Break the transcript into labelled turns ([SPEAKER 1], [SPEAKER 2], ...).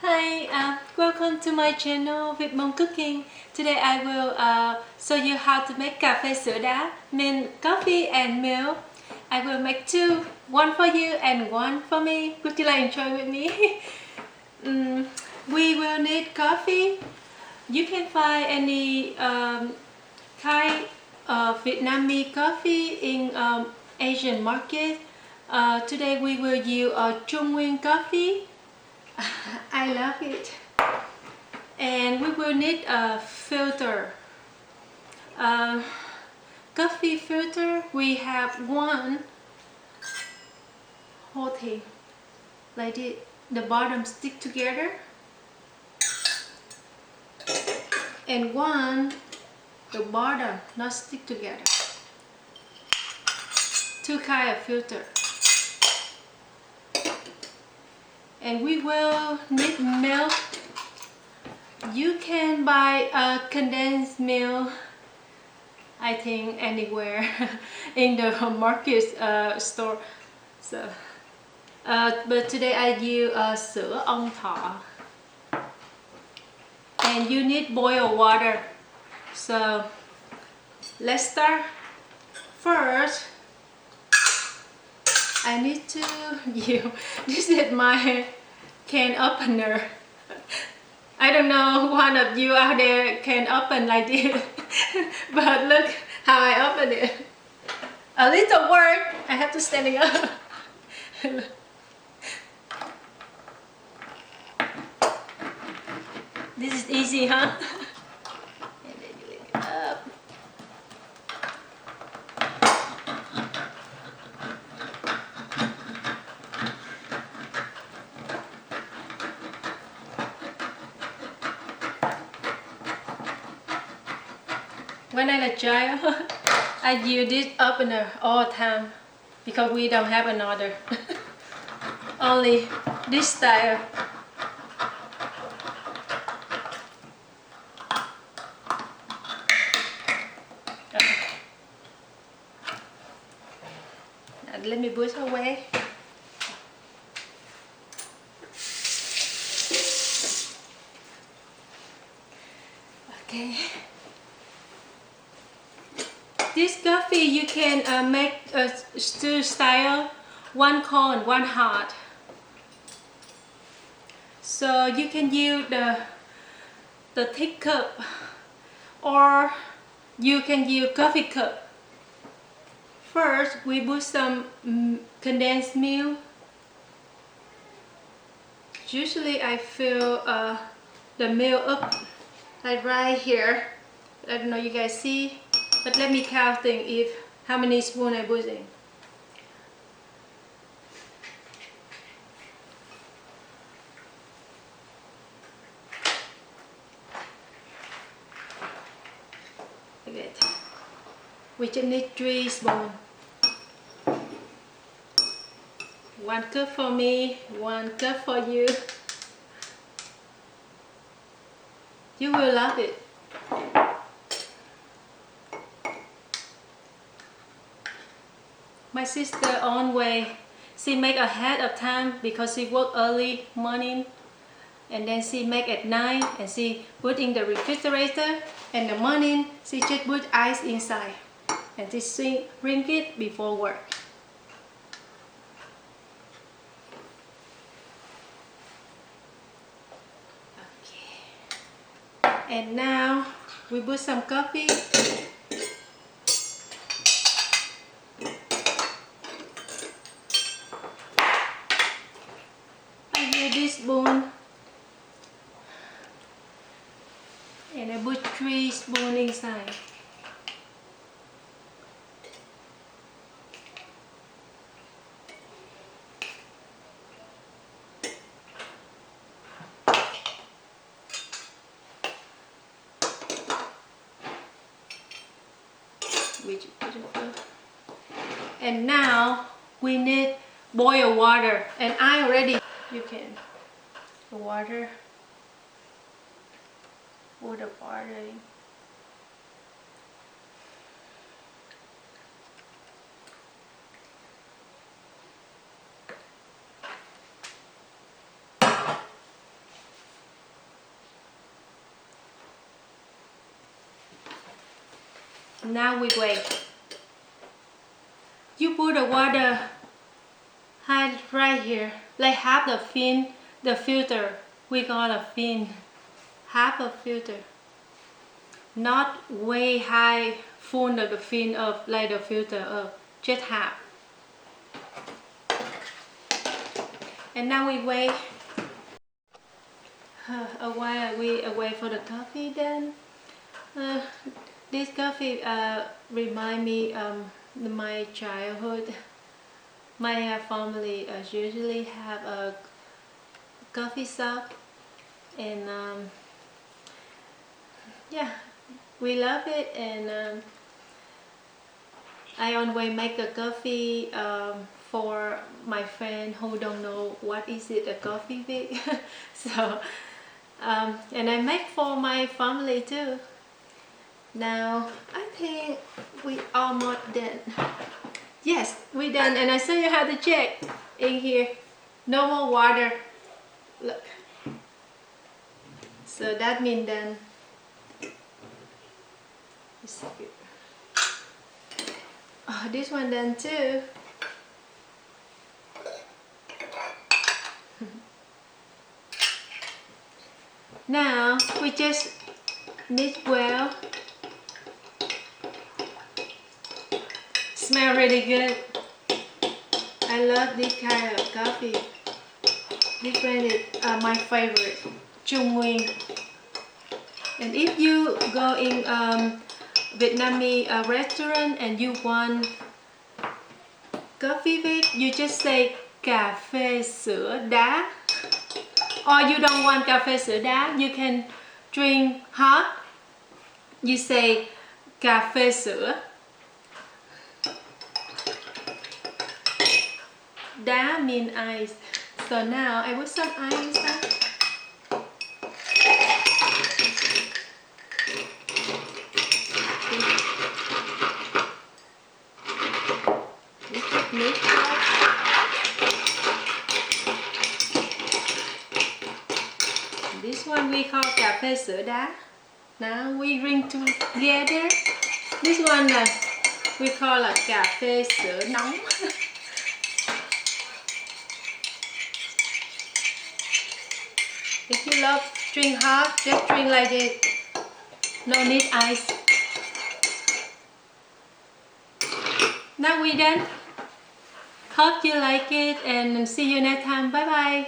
[SPEAKER 1] Hi, welcome to my channel with Mom Cooking. Today I will show you how to make cà phê sữa đá, mean coffee and milk. I will make two, one for you and one for me. Would you like to enjoy with me? We will need coffee. You can find any kind of Vietnamese coffee in Asian market. Today we will use Trung coffee. I love it. And we will need a filter. Coffee filter, we have one whole thing like this. The bottom stick together, and one the bottom not stick together. Two kind of filter. And we will need milk. You can buy a condensed milk, I think, anywhere in the market store. So, but today I use sữa ong thọ. And you need boiled water. So let's start. First, I need to use, this is my can opener. I don't know one of you out there can open like this, but look how I open it. A little work, I have to stand it up. This is easy, huh? And then you lift it up. When I was a child, I use this opener all the time because we don't have another. Only this style. Now let me push away. Okay. This coffee you can make a two style, one cold, one hot. So you can use the thick cup, or you can use coffee cup. First, we put some condensed milk. Usually I fill the milk up like right here. I don't know you guys see, but let me count if how many spoons I put in. Like that. We just need 3 spoons. 1 cup for me, 1 cup for you. You will love it. My sister on way, she make ahead of time because she work early morning, and then she make at night and she put in the refrigerator, and the morning she just put ice inside and she drink it before work. Okay. And now we put some coffee. This spoon, and I put 3 spoons inside. And now we need boiled water, and I already, you can, the water, pour the water in. Now we wait. You put the water right here, like half the fin, the filter. We call a fin, half a filter. Not way high, full of the fin of like the filter of just half. And now we wait a while. We wait for the coffee. Then this coffee remind me my childhood. My family usually have a coffee shop, and yeah, we love it. And I always make a coffee for my friend who don't know what is it a coffee with. So and I make for my family too. Now I think we almost done. Yes, we done, and I show you how to check in here. No more water. Look. So that means done. Oh, this one done too. Now we just mix well. Smell really good. I love this kind of coffee. This brand is my favorite, Trung Nguyen. And if you go in Vietnamese restaurant and you want coffee with, you just say cà phê sữa đá. Or you don't want cà phê sữa đá, you can drink hot. You say cà phê sữa. Đá means ice. So now I put some ice inside. This one we call cà phê sữa đá. Now we drink together. This one we call là cà phê sữa nóng. If you love drink hot, just drink like this. No need ice. Now we done. Hope you like it and see you next time. Bye bye.